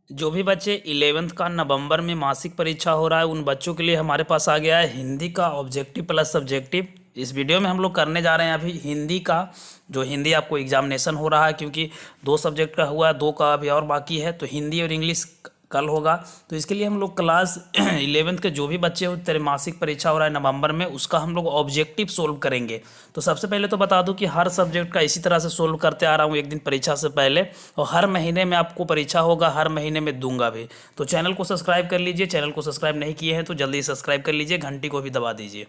जो भी बच्चे 11th का नवंबर में मासिक परीक्षा हो रहा है उन बच्चों के लिए हमारे पास आ गया है हिंदी का ऑब्जेक्टिव प्लस सब्जेक्टिव। इस वीडियो में हम लोग करने जा रहे हैं अभी हिंदी का, जो हिंदी आपको एग्जामिनेशन हो रहा है, क्योंकि 2 सब्जेक्ट का हुआ है, 2 का अभी और बाकी है, तो हिंदी और इंग्लिश कल होगा। तो इसके लिए हम लोग क्लास 11th के जो भी बच्चे हो तेरे मासिक परीक्षा हो रहा है नवंबर में, उसका हम लोग ऑब्जेक्टिव सोल्व करेंगे। तो सबसे पहले तो बता दूं कि हर सब्जेक्ट का इसी तरह से सोल्व करते आ रहा हूँ एक दिन परीक्षा से पहले, और हर महीने में आपको परीक्षा होगा, हर महीने में दूंगा भी। तो चैनल को सब्सक्राइब कर लीजिए, चैनल को सब्सक्राइब नहीं किए हैं तो जल्दी सब्सक्राइब कर लीजिए, घंटी को भी दबा दीजिए।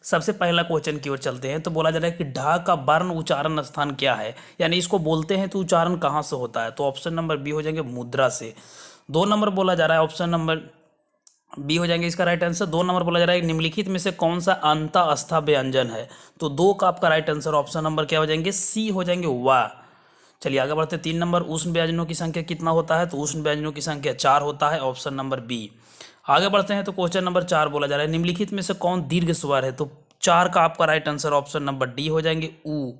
सबसे पहला क्वेश्चन की ओर चलते हैं। तो बोला जा रहा है कि ढ का वर्ण उच्चारण स्थान क्या है, यानी इसको बोलते हैं तो उच्चारण कहाँ से होता है। तो ऑप्शन नंबर बी हो जाएंगे मुद्रा से। 2 नंबर बोला जा रहा है, ऑप्शन नंबर बी हो जाएंगे इसका राइट आंसर। 2 नंबर बोला जा रहा है कि निम्नलिखित में से कौन सा अंत आस्था व्यंजन है। तो 2 का आपका राइट आंसर ऑप्शन नंबर क्या हो जाएंगे, सी हो जाएंगे, वाह। चलिए आगे बढ़ते हैं। 3 नंबर उष्ण व्यंजनों की संख्या कितना होता है। तो उष्ण व्यंजनों की संख्या 4 होता है, ऑप्शन नंबर बी। आगे बढ़ते हैं तो क्वेश्चन नंबर 4 बोला जा रहा है निम्नलिखित में से कौन दीर्घ स्वर है। तो 4 का आपका right answer option number D हो जाएंगे, ऊ।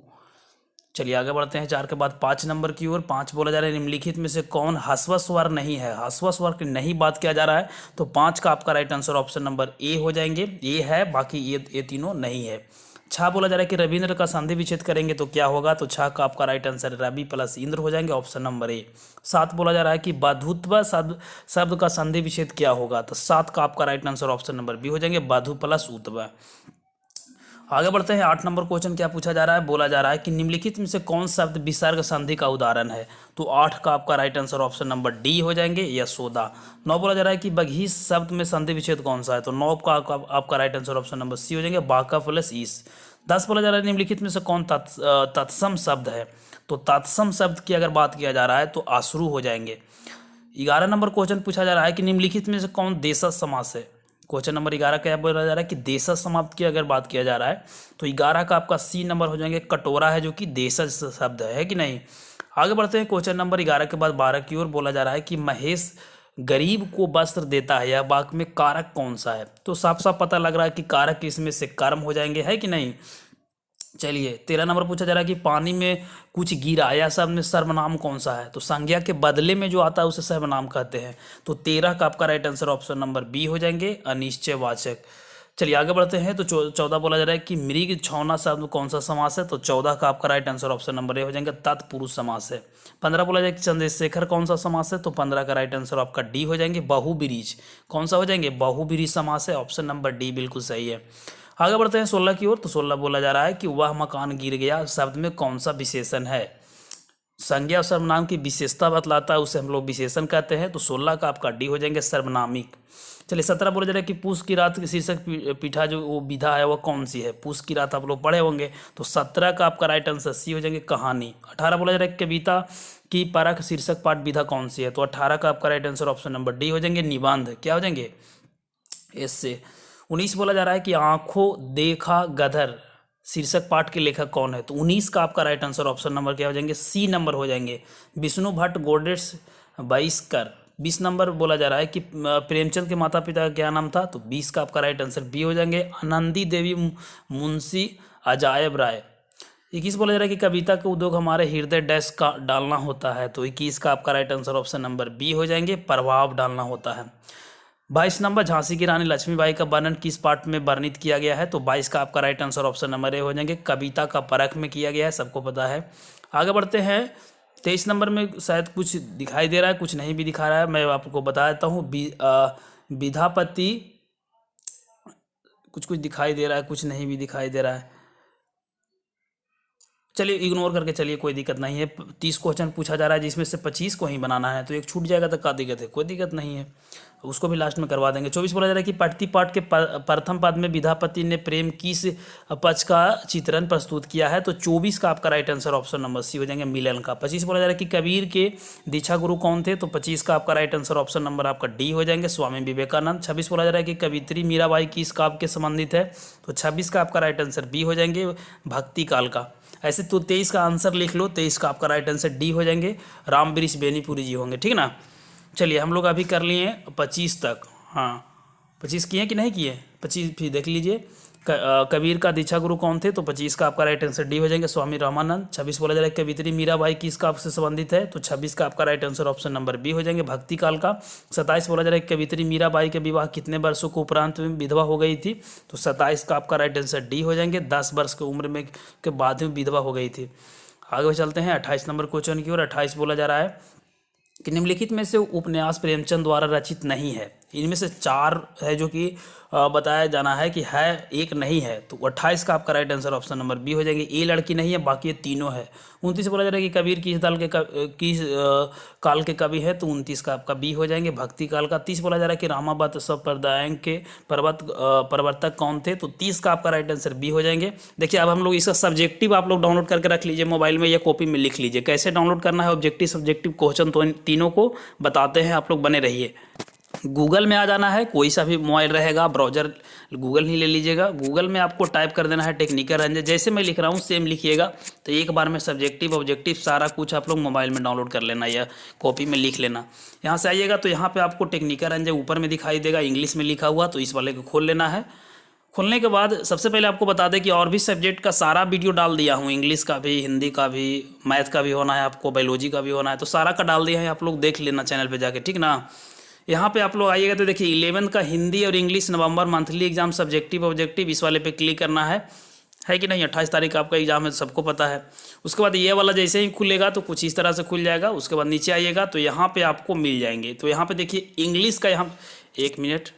चलिए आगे बढ़ते हैं 4 के बाद 5 नंबर की ओर। 5 बोला जा रहा है निम्नलिखित में से कौन ह्रस्व स्वर नहीं है। ह्रस्व स्वर की नहीं बात किया जा रहा है, तो 5 का आपका right answer option number A हो जाएंगे, ये है, बाकी ये तीनों नहीं है। 6 बोला जा रहा है कि रविंद्र का संधि विच्छेद करेंगे तो क्या होगा। तो 6 का आपका right answer Ravi plus Indra हो जाएंगे, ऑप्शन नंबर ए। 7 बोला जा रहा है कि बधुत्व शब्द शब्द का संधि विच्छेद क्या होगा। तो 7 का आपका right answer option number B हो जाएंगे, बधु प्लस उत्व। आगे बढ़ते हैं। 8 नंबर क्वेश्चन क्या पूछा जा रहा है, बोला जा रहा है कि निम्नलिखित में से कौन शब्द विसर्ग संधि का उदाहरण है। तो 8 का आपका right answer option number D हो जाएंगे, यशोदा। 9 बोला जा रहा है कि बघी शब्द में संधि विच्छेद कौन सा है। तो 9 का आपका right answer option number C हो जाएंगे, बाका प्लस ईस। 10 बोला जा रहा है निम्नलिखित में से कौन तत्सम शब्द है। तो तत्सम शब्द की अगर बात किया जा रहा है तो आश्रु हो जाएंगे। 11 नंबर क्वेश्चन पूछा जा रहा है कि निम्नलिखित में से कौन देशज समास है। क्वेश्चन नंबर 11 क्या बोला जा रहा है कि देशज समाप्त की अगर बात किया जा रहा है तो 11 का आपका सी नंबर हो जाएंगे, कटोरा है, जो कि देशज शब्द है कि नहीं। आगे बढ़ते हैं। क्वेश्चन नंबर 11 के बाद 12 की ओर। बोला जा रहा है कि महेश गरीब को वस्त्र देता है, यह वाक्य में कारक कौन सा है। तो साफ साफ पता लग रहा है कि कारक इसमें से कर्म हो जाएंगे, है कि नहीं। चलिए 13 नंबर पूछा जा रहा है कि पानी में कुछ गिरा, या शब्द में सर्वनाम कौन सा है। तो संज्ञा के बदले में जो आता है उसे सर्वनाम कहते हैं। तो 13 का आपका right answer option number B हो जाएंगे, अनिश्चयवाचक। चलिए आगे बढ़ते हैं। तो 14 बोला जा रहा है कि मृग छौना शब्द कौन सा समास है। तो 14 का आपका right answer option number A हो जाएंगे, तत्पुरुष समास है। 15 बोला जाए कि चंद्रशेखर कौन सा समास है। तो 15 का राइट आंसर आपका डी हो जाएंगे, बहुब्रीज। कौन सा हो जाएंगे, बहुब्रीज समास है, ऑप्शन नंबर डी बिल्कुल सही है। आगे बढ़ते हैं 16 की ओर। तो 16 बोला जा रहा है कि वह मकान गिर गया शब्द में कौन सा विशेषण है। संज्ञा और सर्वनाम की विशेषता बतलाता है, उसे हम लोग विशेषण कहते हैं। तो 16 का आपका डी हो जाएंगे, सर्वनामिक। चलिए 17 बोला जा रहा है कि पूस की रात की शीर्षक पीठा जो वो विधा है वह कौन सी है। पूस की रात आप लोग पढ़े होंगे। तो 17 का आपका राइट आंसर सी हो जाएंगे, कहानी। 18 बोला जा रहा है कि कविता की परख शीर्षक पाठ विधा कौन सी है। तो 18 का आपका right answer option number D हो जाएंगे, निबंध। क्या हो जाएंगे, इससे। 19 बोला जा रहा है कि आंखों देखा गधर शीर्षक पाठ के लेखक कौन है। तो 19 का आपका राइट आंसर ऑप्शन नंबर क्या हो जाएंगे, सी नंबर हो जाएंगे, विष्णु भट्ट गोडेट्स बाइस्कर। 20 नंबर बोला जा रहा है कि प्रेमचंद के माता पिता का क्या नाम था। तो 20 का आपका राइट आंसर बी हो जाएंगे, आनंदी देवी मुंशी अजायब राय। 21 बोला जा रहा है कि कविता का उद्योग हमारे हृदय डैश का डालना होता है। तो 21 का आपका right answer option number B हो जाएंगे, प्रभाव डालना होता है। 22 नंबर झांसी की रानी लक्ष्मीबाई का वर्णन किस पाठ में वर्णित किया गया है। तो 22 का आपका right answer option number A हो जाएंगे, कविता का परख में किया गया है, सबको पता है। आगे बढ़ते हैं। 23 नंबर में शायद कुछ दिखाई दे रहा है, कुछ नहीं भी दिखा रहा है, मैं आपको बता देता हूँ। विधापति कुछ कुछ दिखाई दे रहा है, कुछ नहीं भी दिखाई दे रहा है। चलिए इग्नोर करके चलिए, कोई दिक्कत नहीं है। 30 क्वेश्चन पूछा जा रहा है जिसमें से 25 को ही बनाना है, तो एक छूट जाएगा तो क्या दिक्कत है, कोई दिक्कत नहीं है, उसको भी लास्ट में करवा देंगे। 24 बोला जा रहा है कि पठती पाठ के प्रथम पद में विधापति ने प्रेम किस पक्ष का चित्रण प्रस्तुत किया है। तो 24 का आपका right answer option number C हो जाएंगे, मिलन का। 25 बोला जा रहा है कि कबीर के दीक्षा गुरु कौन थे। तो 25 का आपका राइट आंसर ऑप्शन नंबर आपका डी हो जाएंगे, स्वामी विवेकानंद। 26 बोला जा रहा है कि कवित्री मीराबाई किस काव्य के संबंधित है। तो 26 का आपका राइट आंसर बी हो जाएंगे, भक्ति काल का। ऐसे तो 23 का आंसर लिख लो, 23 का आपका राइट आंसर डी हो जाएंगे, राम वृक्ष बेनीपुरी जी होंगे, ठीक ना। चलिए हम लोग अभी कर लिए 25 तक। हाँ 25 किए कि नहीं किए, 25 फिर देख लीजिए। कबीर का दीक्षा गुरु कौन थे? तो 25 का आपका राइट आंसर डी हो जाएंगे, स्वामी रामानंद। 26 बोला जा रहा है कवित्री मीराबाई किसका आपसे संबंधित है? तो 26 का आपका right answer option number B हो जाएंगे, भक्ति काल का। 27 बोला जा रहा है कवित्री मीराबाई के विवाह कितने वर्षों को उपरांत में विधवा हो गई थी? तो 27 का आपका राइट आंसर डी हो जाएंगे, 10 वर्ष की उम्र में के बाद में विधवा हो गई थी। आगे चलते हैं 28 नंबर क्वेश्चन की ओर। 28 बोला जा रहा है कि निम्नलिखित में से उपन्यास प्रेमचंद द्वारा रचित नहीं है। इनमें से 4 है जो कि बताया जाना है कि है, एक नहीं है। तो 28 का आपका right answer option number B हो जाएंगे, ये लड़की नहीं है, बाकी ये तीनों है। 29 बोला जा रहा है कि कबीर किस दल के किस काल के कवि है? तो 29 का आपका बी हो जाएंगे, भक्ति काल का। 30 बोला जा रहा है कि रामावत संप्रदाय के प्रवर्तक कौन थे? तो 30 का आपका राइट आंसर बी हो जाएंगे। देखिए अब हम लोग इसका सब्जेक्टिव आप लोग डाउनलोड करके रख लीजिए मोबाइल में या कॉपी में लिख लीजिए। कैसे डाउनलोड करना है ऑब्जेक्टिव सब्जेक्टिव क्वेश्चन तो तीनों को बताते हैं, आप लोग बने रहिए। गूगल में आ जाना है, कोई सा भी मोबाइल रहेगा, ब्राउजर गूगल ही ले लीजिएगा। गूगल में आपको टाइप कर देना है टेक्निकल रेंजर, जैसे मैं लिख रहा हूँ सेम लिखिएगा। तो एक बार में सब्जेक्टिव ऑब्जेक्टिव सारा कुछ आप लोग मोबाइल में डाउनलोड कर लेना या कॉपी में लिख लेना। यहाँ से आइएगा तो यहाँ पे आपको टेक्निकल रेंजर ऊपर में दिखाई देगा, इंग्लिश में लिखा हुआ, तो इस वाले को खोल लेना है। खोलने के बाद सबसे पहले आपको बता दें कि और भी सब्जेक्ट का सारा वीडियो डाल दिया हूँ, इंग्लिश का भी, हिंदी का भी, मैथ का भी होना है आपको, बायोलॉजी का भी होना है, तो सारा का डाल दिया है, आप लोग देख लेना चैनल पे जाके, ठीक ना। यहाँ पे आप लोग आइएगा तो देखिए 11th का हिंदी और इंग्लिश नवंबर मंथली एग्जाम सब्जेक्टिव ऑब्जेक्टिव, इस वाले पे क्लिक करना है कि नहीं। 28 तारीख का आपका एग्जाम है, सबको पता है। उसके बाद ये वाला जैसे ही खुलेगा तो कुछ इस तरह से खुल जाएगा। उसके बाद नीचे आइएगा तो यहाँ पे आपको मिल जाएंगे। तो यहाँ पे देखिए इंग्लिश का, यहाँ 1 मिनट,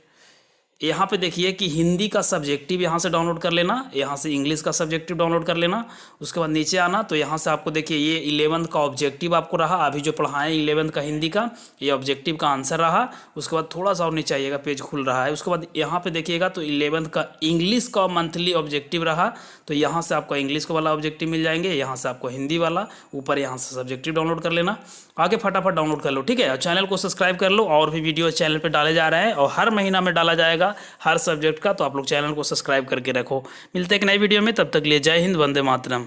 यहाँ पे देखिए कि हिंदी का सब्जेक्टिव यहाँ से डाउनलोड कर लेना, यहाँ से इंग्लिश का सब्जेक्टिव डाउनलोड कर लेना। उसके बाद नीचे आना तो यहाँ से आपको देखिए ये 11th का ऑब्जेक्टिव आपको रहा, अभी जो पढ़ाएं 11th का हिंदी का, ये ऑब्जेक्टिव का आंसर रहा। उसके बाद थोड़ा सा और नीचे आइएगा, पेज खुल रहा है। उसके बाद यहाँ पे देखिएगा तो 11th का इंग्लिश का मंथली ऑब्जेक्टिव रहा, तो यहाँ से आपको इंग्लिश का वाला ऑब्जेक्टिव मिल जाएंगे, यहाँ से आपको हिंदी वाला, ऊपर यहाँ से सब्जेक्टिव डाउनलोड कर लेना। आगे फटाफट डाउनलोड कर लो, ठीक है। और चैनल को सब्सक्राइब कर लो, और भी वीडियो चैनल पर डाले जा रहे हैं और हर महीना में डाला जाएगा हर सब्जेक्ट का, तो आप लोग चैनल को सब्सक्राइब करके रखो। मिलते हैं एक नई वीडियो में, तब तक लिए जय हिंद, वंदे मातरम।